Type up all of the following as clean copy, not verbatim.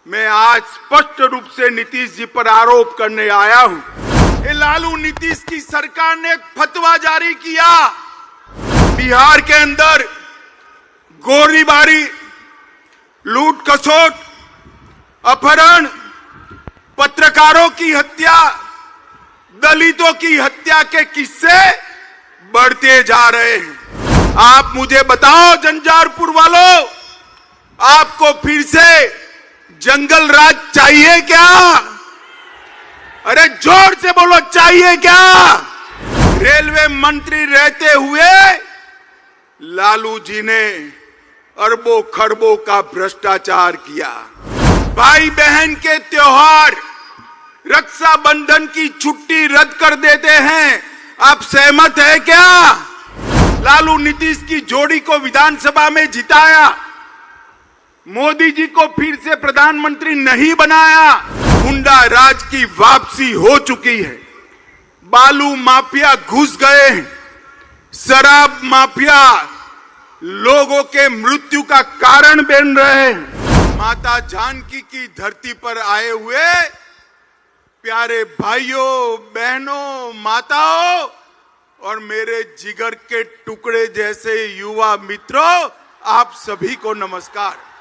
मैं आज स्पष्ट रूप से नीतीश जी पर आरोप करने आया हूं। ये लालू नीतीश की सरकार ने एक फतवा जारी किया। बिहार के अंदर गोलीबारी, लूट खसोट, अपहरण, पत्रकारों की हत्या, दलितों की हत्या के किस्से बढ़ते जा रहे हैं। आप मुझे बताओ झंझारपुर वालों, आपको फिर से जंगल राज चाहिए क्या? अरे जोर से बोलो, चाहिए क्या? रेलवे मंत्री रहते हुए लालू जी ने अरबों खरबों का भ्रष्टाचार किया। भाई बहन के त्योहार, रक्षाबंधन की छुट्टी रद्द कर देते हैं। आप सहमत है क्या? लालू नीतीश की जोड़ी को विधानसभा में जिताया, मोदी जी को फिर से प्रधानमंत्री नहीं बनाया। गुंडा राज की वापसी हो चुकी है। बालू माफिया घुस गए हैं। शराब माफिया लोगों के मृत्यु का कारण बन रहे हैं। माता जानकी की धरती पर आए हुए प्यारे भाइयों, बहनों, माताओं और मेरे जिगर के टुकड़े जैसे युवा मित्रों, आप सभी को नमस्कार।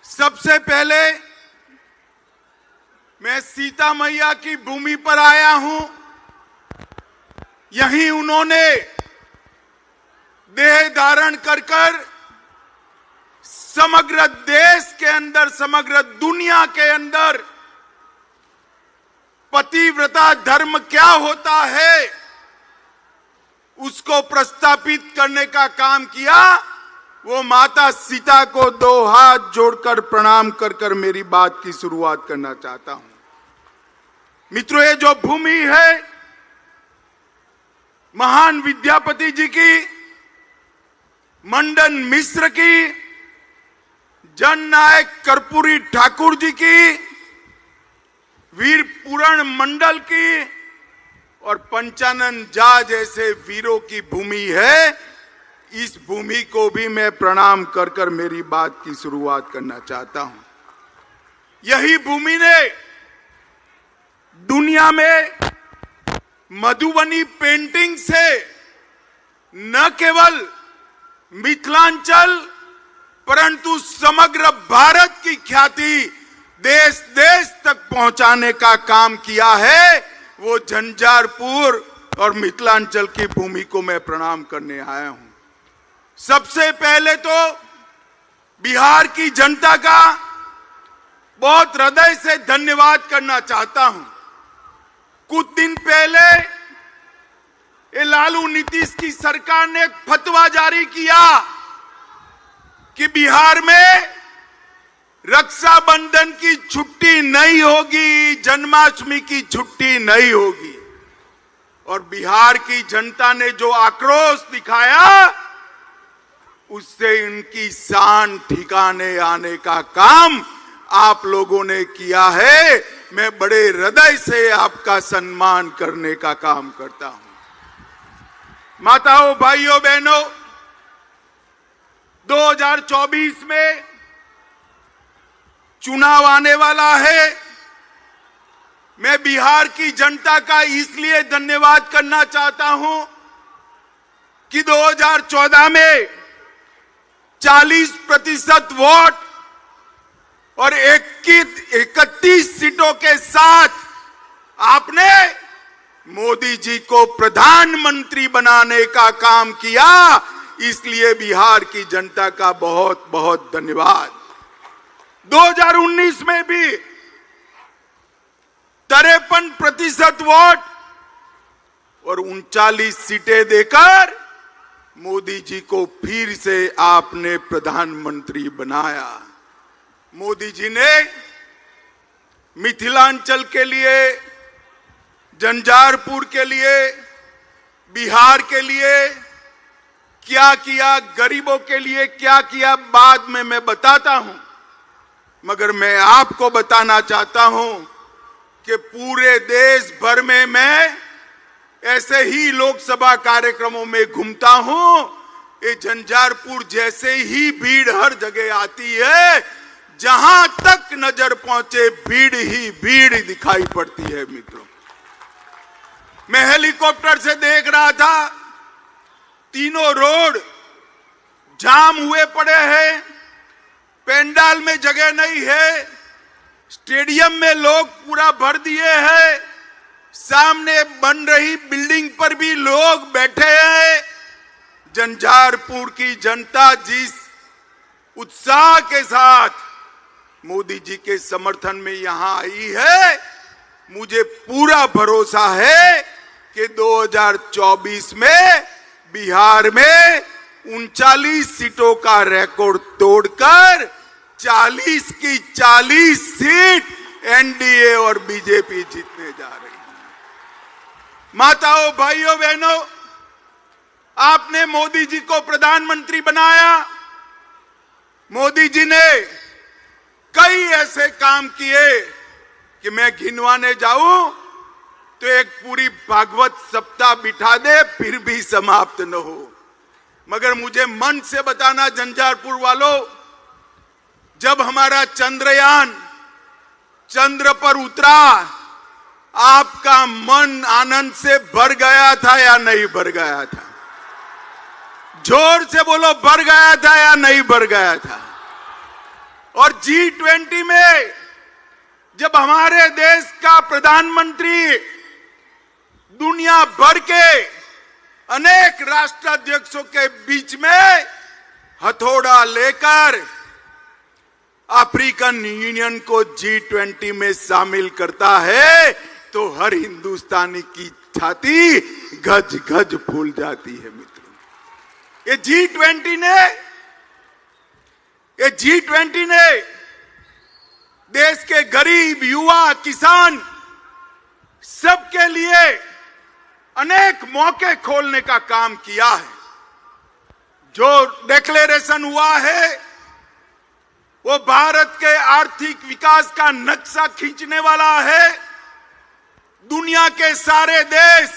सबसे पहले मैं सीता मैया की भूमि पर आया हूं। यहीं उन्होंने देह धारण कर समग्र देश के अंदर, समग्र दुनिया के अंदर पतिव्रता धर्म क्या होता है उसको प्रस्थापित करने का काम किया। वो माता सीता को दो हाथ जोड़कर प्रणाम कर मेरी बात की शुरुआत करना चाहता हूं। मित्रों, ये जो भूमि है महान विद्यापति जी की, मंडन मिश्र की, जननायक कर्पूरी ठाकुर जी की, वीर पूरण मंडल की और पंचानन झा जैसे वीरों की भूमि है। इस भूमि को भी मैं प्रणाम कर मेरी बात की शुरुआत करना चाहता हूं। यही भूमि ने दुनिया में मधुबनी पेंटिंग से न केवल मिथिलांचल परंतु समग्र भारत की ख्याति देश देश तक पहुंचाने का काम किया है। वो झंझारपुर और मिथिलांचल की भूमि को मैं प्रणाम करने आया हूं। सबसे पहले तो बिहार की जनता का बहुत हृदय से धन्यवाद करना चाहता हूं। कुछ दिन पहले ये लालू नीतीश की सरकार ने एक फतवा जारी किया कि बिहार में रक्षाबंधन की छुट्टी नहीं होगी, जन्माष्टमी की छुट्टी नहीं होगी। और बिहार की जनता ने जो आक्रोश दिखाया उससे इनकी शान ठिकाने आने का काम आप लोगों ने किया है। मैं बड़े हृदय से आपका सम्मान करने का काम करता हूं। माताओं, भाइयों, बहनों, 2024 में चुनाव आने वाला है। मैं बिहार की जनता का इसलिए धन्यवाद करना चाहता हूं कि 2014 में 40% वोट और 31 सीटों के साथ आपने मोदी जी को प्रधानमंत्री बनाने का काम किया। इसलिए बिहार की जनता का बहुत बहुत धन्यवाद। 2019 में भी 53% वोट और 39 सीटें देकर मोदी जी को फिर से आपने प्रधानमंत्री बनाया। मोदी जी ने मिथिलांचल के लिए, झंझारपुर के लिए, बिहार के लिए क्या किया, गरीबों के लिए क्या किया, बाद में मैं बताता हूं। मगर मैं आपको बताना चाहता हूं कि पूरे देश भर में मैं ऐसे ही लोकसभा कार्यक्रमों में घूमता हूं। ये झंझारपुर जैसे ही भीड़ हर जगह आती है। जहां तक नजर पहुंचे भीड़ ही भीड़ दिखाई पड़ती है। मित्रों, मैं हेलीकॉप्टर से देख रहा था, तीनों रोड जाम हुए पड़े हैं, पेंडाल में जगह नहीं है, स्टेडियम में लोग पूरा भर दिए हैं, सामने बन रही बिल्डिंग पर भी लोग बैठे हैं। झंझारपुर की जनता जिस उत्साह के साथ मोदी जी के समर्थन में यहां आई है, मुझे पूरा भरोसा है कि 2024 में बिहार में 39 सीटों का रिकॉर्ड तोड़कर 40 की 40 सीट एनडीए और बीजेपी जीतने जा रही है। माताओं, भाइयों, बहनों, आपने मोदी जी को प्रधानमंत्री बनाया। मोदी जी ने कई ऐसे काम किए कि मैं गिनवाने जाऊं तो एक पूरी भागवत सप्ताह बिठा दे फिर भी समाप्त न हो। मगर मुझे मन से बताना झंझारपुर वालों, जब हमारा चंद्रयान चंद्र पर उतरा, आपका मन आनंद से भर गया था या नहीं भर गया था? जोर से बोलो, भर गया था या नहीं भर गया था? और G20 में जब हमारे देश का प्रधानमंत्री दुनिया भर के अनेक राष्ट्राध्यक्षों के बीच में हथौड़ा लेकर अफ्रीकन यूनियन को G20 में शामिल करता है, तो हर हिंदुस्तानी की छाती गज गज फूल जाती है। मित्रों, ये G20 ने देश के गरीब, युवा, किसान सबके लिए अनेक मौके खोलने का काम किया है। जो डिक्लेरेशन हुआ है वो भारत के आर्थिक विकास का नक्शा खींचने वाला है। दुनिया के सारे देश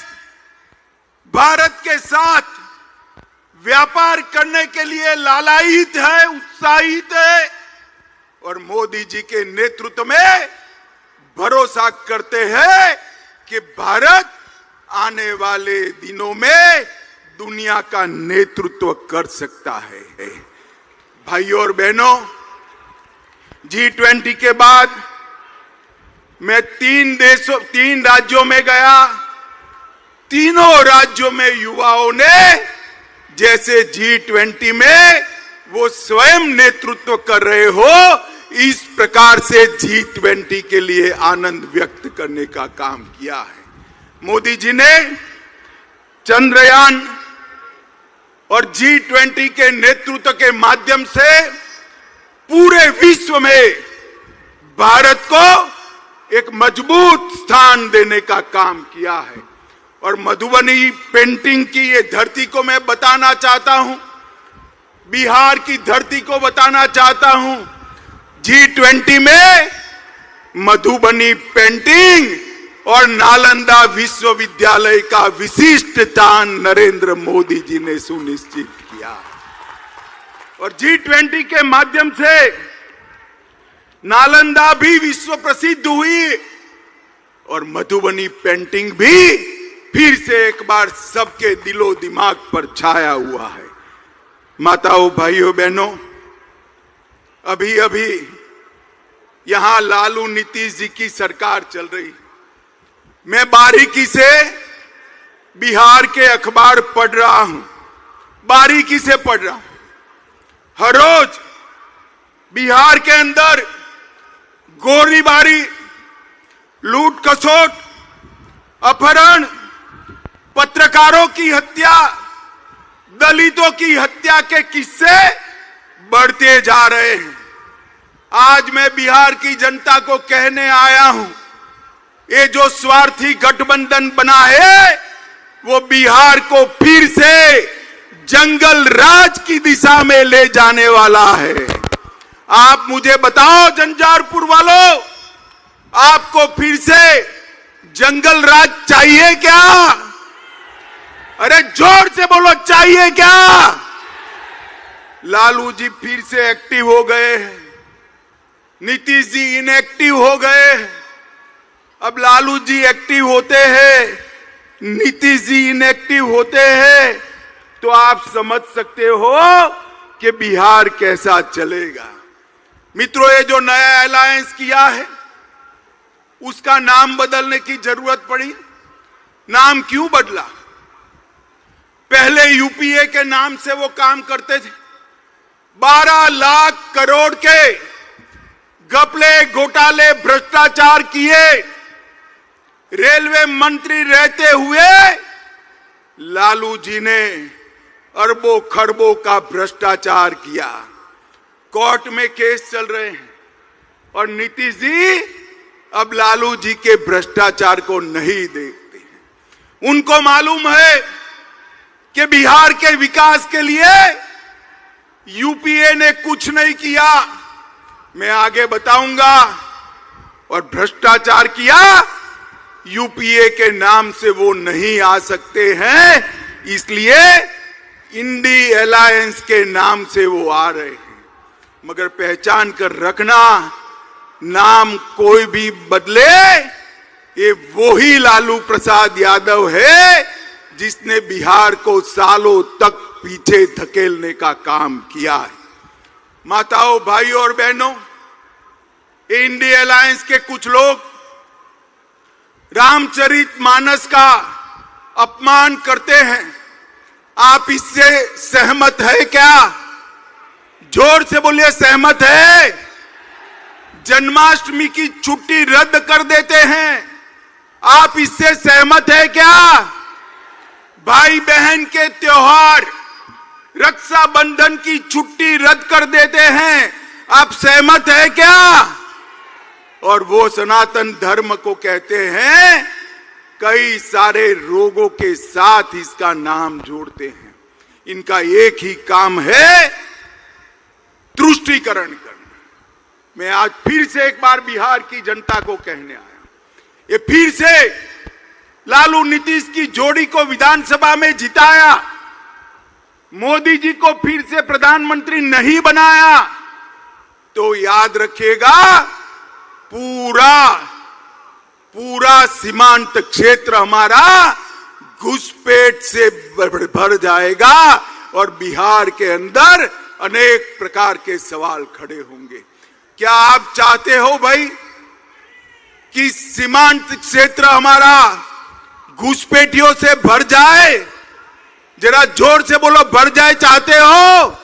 भारत के साथ व्यापार करने के लिए लालायित है, उत्साहित है, और मोदी जी के नेतृत्व में भरोसा करते हैं कि भारत आने वाले दिनों में दुनिया का नेतृत्व कर सकता है। भाइयों और बहनों, G20 के बाद मैं 3 राज्यों में गया। तीनों राज्यों में युवाओं ने जैसे G20 में वो स्वयं नेतृत्व कर रहे हो, इस प्रकार से G20 के लिए आनंद व्यक्त करने का काम किया है। मोदी जी ने चंद्रयान और G20 के नेतृत्व के माध्यम से पूरे विश्व में भारत को एक मजबूत स्थान देने का काम किया है। और मधुबनी पेंटिंग की ये धरती को मैं बताना चाहता हूं, बिहार की धरती को बताना चाहता हूं। G20 में मधुबनी पेंटिंग और नालंदा विश्वविद्यालय का विशिष्ट स्थान नरेंद्र मोदी जी ने सुनिश्चित किया। और G20 के माध्यम से नालंदा भी विश्व प्रसिद्ध हुई और मधुबनी पेंटिंग भी फिर से एक बार सबके दिलो दिमाग पर छाया हुआ है। माताओं, भाइयों, बहनों, अभी अभी यहां लालू नीतीश जी की सरकार चल रही। मैं बारीकी से बिहार के अखबार पढ़ रहा हूं, बारीकी से पढ़ रहा हूं। हर रोज बिहार के अंदर गोलीबारी, लूट खसोट, अपहरण, पत्रकारों की हत्या, दलितों की हत्या के किस्से बढ़ते जा रहे हैं। आज मैं बिहार की जनता को कहने आया हूं, ये जो स्वार्थी गठबंधन बना है वो बिहार को फिर से जंगल राज की दिशा में ले जाने वाला है। आप मुझे बताओ झंझारपुर वालों, आपको फिर से जंगल राज चाहिए क्या? अरे जोर से बोलो, चाहिए क्या? लालू जी फिर से एक्टिव हो गए हैं। नीतीश जी इनएक्टिव हो गए, अब लालू जी एक्टिव होते हैं, नीतीश जी इनएक्टिव होते हैं, तो आप समझ सकते हो कि बिहार कैसा चलेगा। मित्रों, ये जो नया अलायंस किया है उसका नाम बदलने की जरूरत पड़ी। नाम क्यों बदला? पहले यूपीए के नाम से वो काम करते थे। 12 लाख करोड़ के घपले, घोटाले, भ्रष्टाचार किए। रेलवे मंत्री रहते हुए लालू जी ने अरबों खरबों का भ्रष्टाचार किया। कोर्ट में केस चल रहे हैं और नीतीश जी अब लालू जी के भ्रष्टाचार को नहीं देखते हैं। उनको मालूम है कि बिहार के विकास के लिए यूपीए ने कुछ नहीं किया, मैं आगे बताऊंगा। और भ्रष्टाचार किया, यूपीए के नाम से वो नहीं आ सकते हैं, इसलिए इंडी अलायंस के नाम से वो आ रहे हैं। मगर पहचान कर रखना, नाम कोई भी बदले, ये वही लालू प्रसाद यादव है जिसने बिहार को सालों तक पीछे धकेलने का काम किया है। माताओं, भाइयों और बहनों, इंडी अलायंस के कुछ लोग रामचरितमानस का अपमान करते हैं। आप इससे सहमत है क्या? जोर से बोलिए, सहमत है? जन्माष्टमी की छुट्टी रद्द कर देते हैं, आप इससे सहमत है क्या? भाई बहन के त्योहार, रक्षाबंधन की छुट्टी रद्द कर देते हैं, आप सहमत है क्या? और वो सनातन धर्म को कहते हैं, कई सारे रोगों के साथ इसका नाम जोड़ते हैं। इनका एक ही काम है, तुष्टीकरण करना। मैं आज फिर से एक बार बिहार की जनता को कहने आया, ये फिर से लालू नीतीश की जोड़ी को विधानसभा में जिताया, मोदी जी को फिर से प्रधानमंत्री नहीं बनाया, तो याद रखिएगा पूरा सीमांत क्षेत्र हमारा घुसपैठ से भर जाएगा और बिहार के अंदर अनेक प्रकार के सवाल खड़े होंगे। क्या आप चाहते हो भाई कि सीमांत क्षेत्र हमारा घुसपैठियों से भर जाए? जरा जोर से बोलो, भर जाए चाहते हो?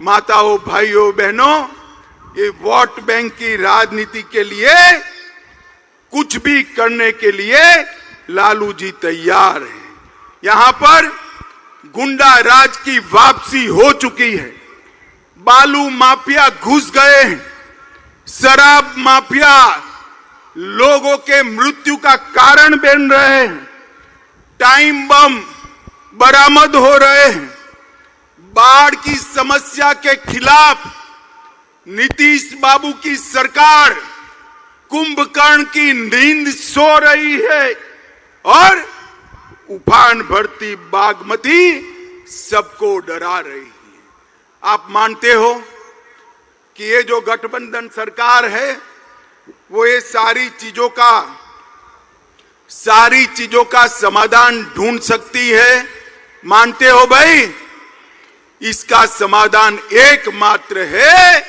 माताओं, भाइयों, बहनों, ये वोट बैंक की राजनीति के लिए कुछ भी करने के लिए लालू जी तैयार हैं। यहां पर गुंडा राज की वापसी हो चुकी है। बालू माफिया घुस गए हैं, शराब माफिया लोगों के मृत्यु का कारण बन रहे हैं, टाइम बम बरामद हो रहे हैं। बाढ़ की समस्या के खिलाफ नीतीश बाबू की सरकार कुंभकर्ण की नींद सो रही है और उफान भरती बागमती सबको डरा रही है। आप मानते हो कि ये जो गठबंधन सरकार है वो ये सारी चीजों का समाधान ढूंढ सकती है? मानते हो भाई? इसका समाधान एकमात्र है,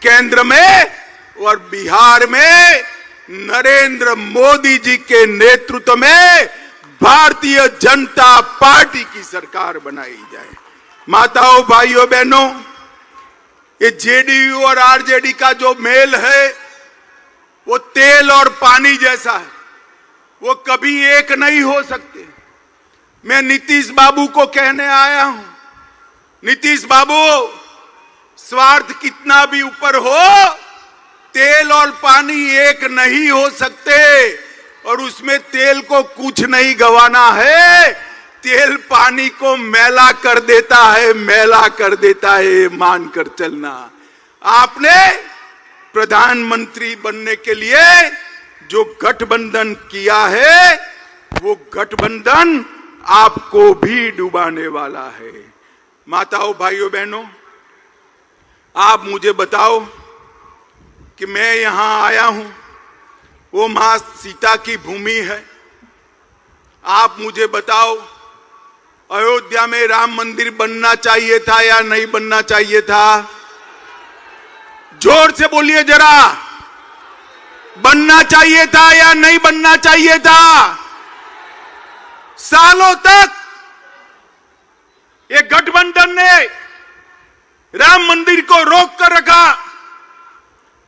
केंद्र में और बिहार में नरेंद्र मोदी जी के नेतृत्व में भारतीय जनता पार्टी की सरकार बनाई जाए। माताओं, भाइयों, बहनों, ये जेडीयू और आरजेडी का जो मेल है वो तेल और पानी जैसा है, वो कभी एक नहीं हो सकते। मैं नीतीश बाबू को कहने आया हूं, नीतीश बाबू, स्वार्थ कितना भी ऊपर हो, तेल और पानी एक नहीं हो सकते और उसमें तेल को कुछ नहीं गंवाना है, तेल पानी को मैला कर देता है, मानकर चलना। आपने प्रधानमंत्री बनने के लिए जो गठबंधन किया है वो गठबंधन आपको भी डुबाने वाला है। माताओं, भाइयों, बहनों, आप मुझे बताओ कि मैं यहां आया हूं, वो मां सीता की भूमि है। आप मुझे बताओ, अयोध्या में राम मंदिर बनना चाहिए था या नहीं बनना चाहिए था? जोर से बोलिए जरा, बनना चाहिए था या नहीं बनना चाहिए था? सालों तक ये गठबंधन ने राम मंदिर को रोक कर रखा,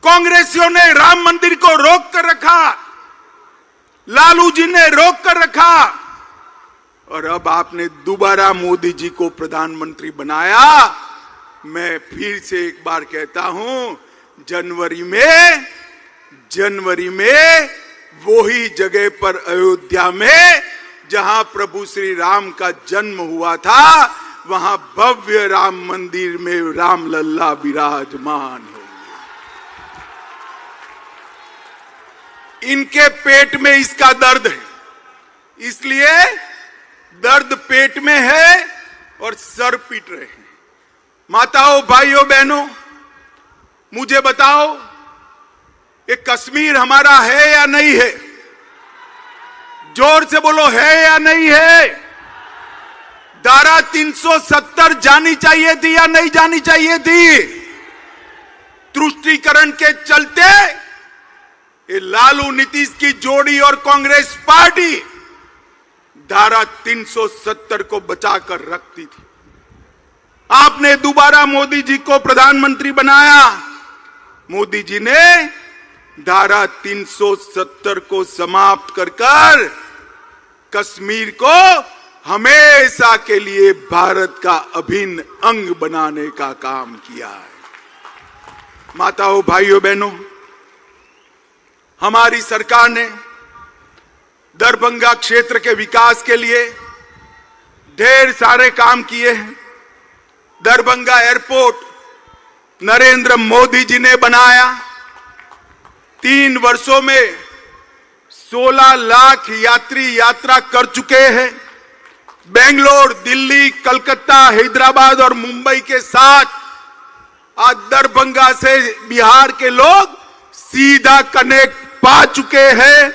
कांग्रेसियों ने राम मंदिर को रोक कर रखा, लालू जी ने रोक कर रखा, और अब आपने दोबारा मोदी जी को प्रधानमंत्री बनाया। मैं फिर से एक बार कहता हूं, जनवरी में वही जगह पर अयोध्या में जहां प्रभु श्री राम का जन्म हुआ था, वहां भव्य राम मंदिर में राम लल्ला विराजमान होंगे। इनके पेट में इसका दर्द है, इसलिए दर्द पेट में है और सर पीट रहे हैं। माताओं, भाइयों, बहनों, मुझे बताओ, ये कश्मीर हमारा है या नहीं है? जोर से बोलो, है या नहीं है? धारा 370 जानी चाहिए थी या नहीं जानी चाहिए थी? तुष्टीकरण के चलते ये लालू नीतीश की जोड़ी और कांग्रेस पार्टी धारा 370 को बचाकर रखती थी। आपने दोबारा मोदी जी को प्रधानमंत्री बनाया। मोदी जी ने धारा 370 को समाप्त कर कश्मीर को हमेशा के लिए भारत का अभिन्न अंग बनाने का काम किया है। माताओं, भाइयों, बहनों, हमारी सरकार ने दरभंगा क्षेत्र के विकास के लिए ढेर सारे काम किए हैं। दरभंगा एयरपोर्ट नरेंद्र मोदी जी ने बनाया। 3 वर्षों में 16 लाख यात्री यात्रा कर चुके हैं। बेंगलोर, दिल्ली, कलकत्ता, हैदराबाद और मुंबई के साथ आज दरभंगा से बिहार के लोग सीधा कनेक्ट पा चुके हैं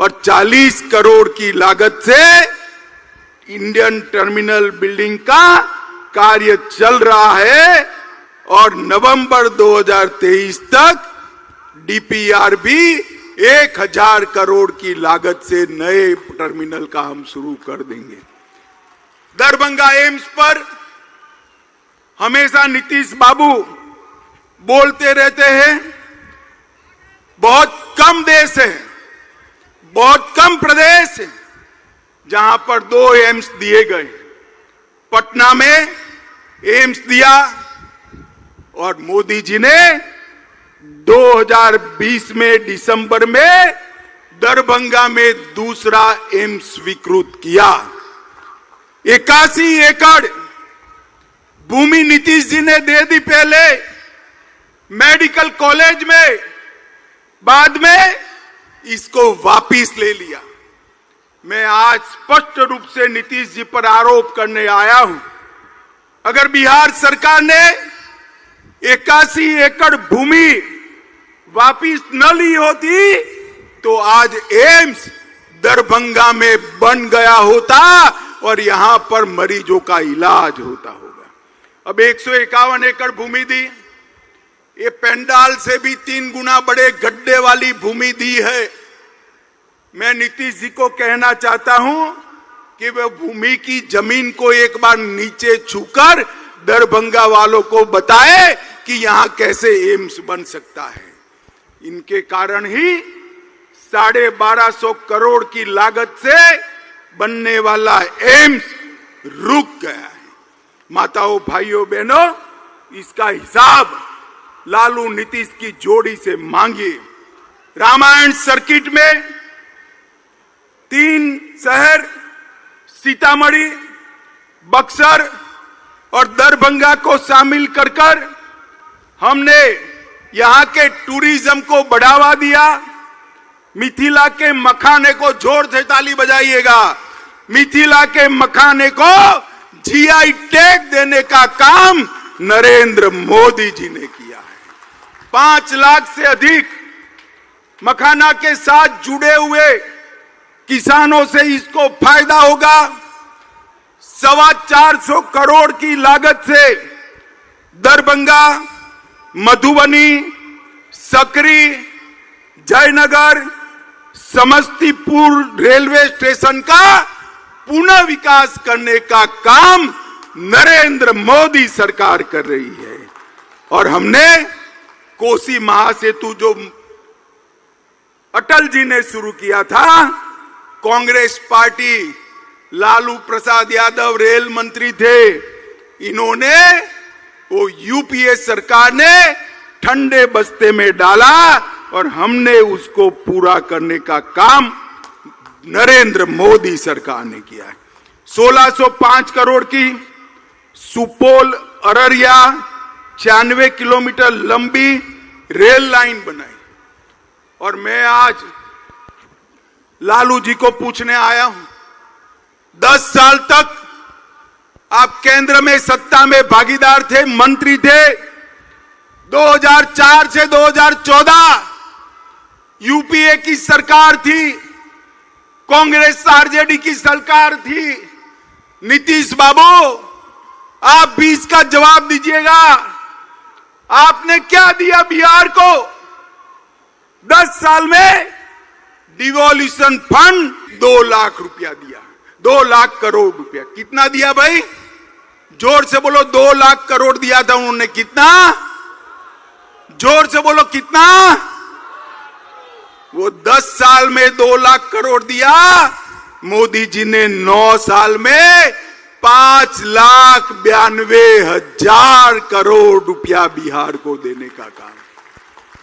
और 40 करोड़ की लागत से इंडियन टर्मिनल बिल्डिंग का कार्य चल रहा है और नवंबर 2023 तक डीपीआर भी 1000 करोड़ की लागत से नए टर्मिनल का हम शुरू कर देंगे। दरभंगा एम्स पर हमेशा नीतीश बाबू बोलते रहते हैं, बहुत कम देश है, बहुत कम प्रदेश है जहां पर 2 एम्स दिए गए। पटना में एम्स दिया और मोदी जी ने 2020 में दिसंबर में दरभंगा में दूसरा एम्स स्वीकृत किया। 81 एकड़ भूमि नीतीश जी ने दे दी पहले मेडिकल कॉलेज में, बाद में इसको वापिस ले लिया। मैं आज स्पष्ट रूप से नीतीश जी पर आरोप करने आया हूं, अगर बिहार सरकार ने 81 एकड़ भूमि वापिस न ली होती तो आज एम्स दरभंगा में बन गया होता और यहां पर मरीजों का इलाज होता होगा। अब 151 एकड़ भूमि दी, ये पेंडाल से भी 3 गुना बड़े गड्ढे वाली भूमि दी है। मैं नीतीश जी को कहना चाहता हूं कि वह भूमि की जमीन को एक बार नीचे छूकर दरभंगा वालों को बताए कि यहां कैसे एम्स बन सकता है। इनके कारण ही 1250 करोड़ की लागत से बनने वाला एम्स रुक गया है। माताओं, भाइयों, बहनों, इसका हिसाब लालू नीतीश की जोड़ी से मांगिए। रामायण सर्किट में 3 शहर सीतामढ़ी, बक्सर और दरभंगा को शामिल कर हमने यहां के टूरिज्म को बढ़ावा दिया। मिथिला के मखाने को, जोर से ताली बजाइएगा, मिथिला के मखाने को जीआई टैग देने का काम नरेंद्र मोदी जी ने किया है। 5 लाख से अधिक मखाना के साथ जुड़े हुए किसानों से इसको फायदा होगा। 425 करोड़ की लागत से दरभंगा, मधुबनी, सकरी, जयनगर, समस्तीपुर रेलवे स्टेशन का पुनः विकास करने का काम नरेंद्र मोदी सरकार कर रही है। और हमने कोसी महासेतु जो अटल जी ने शुरू किया था, कांग्रेस पार्टी, लालू प्रसाद यादव रेल मंत्री थे, इन्होंने वो यूपीए सरकार ने ठंडे बस्ते में डाला और हमने उसको पूरा करने का काम नरेंद्र मोदी सरकार ने किया है। 1605 करोड़ की सुपौल अररिया 96 किलोमीटर लंबी रेल लाइन बनाई। और मैं आज लालू जी को पूछने आया हूं, 10 साल तक आप केंद्र में सत्ता में भागीदार थे, मंत्री थे। 2004 से 2014 यूपीए की सरकार थी, कांग्रेस आरजेडी की सरकार थी। नीतीश बाबू, आप भी इसका जवाब दीजिएगा, आपने क्या दिया बिहार को? 10 साल में डिवोल्यूशन फंड 2 लाख रुपया दिया, 2 लाख करोड़ रुपया। कितना दिया भाई? जोर से बोलो। 2 लाख करोड़ दिया था उन्होंने। कितना? जोर से बोलो कितना? वो 10 साल में 2 लाख करोड़ दिया। मोदी जी ने 9 साल में 5,92,000 करोड़ रुपया बिहार को देने का काम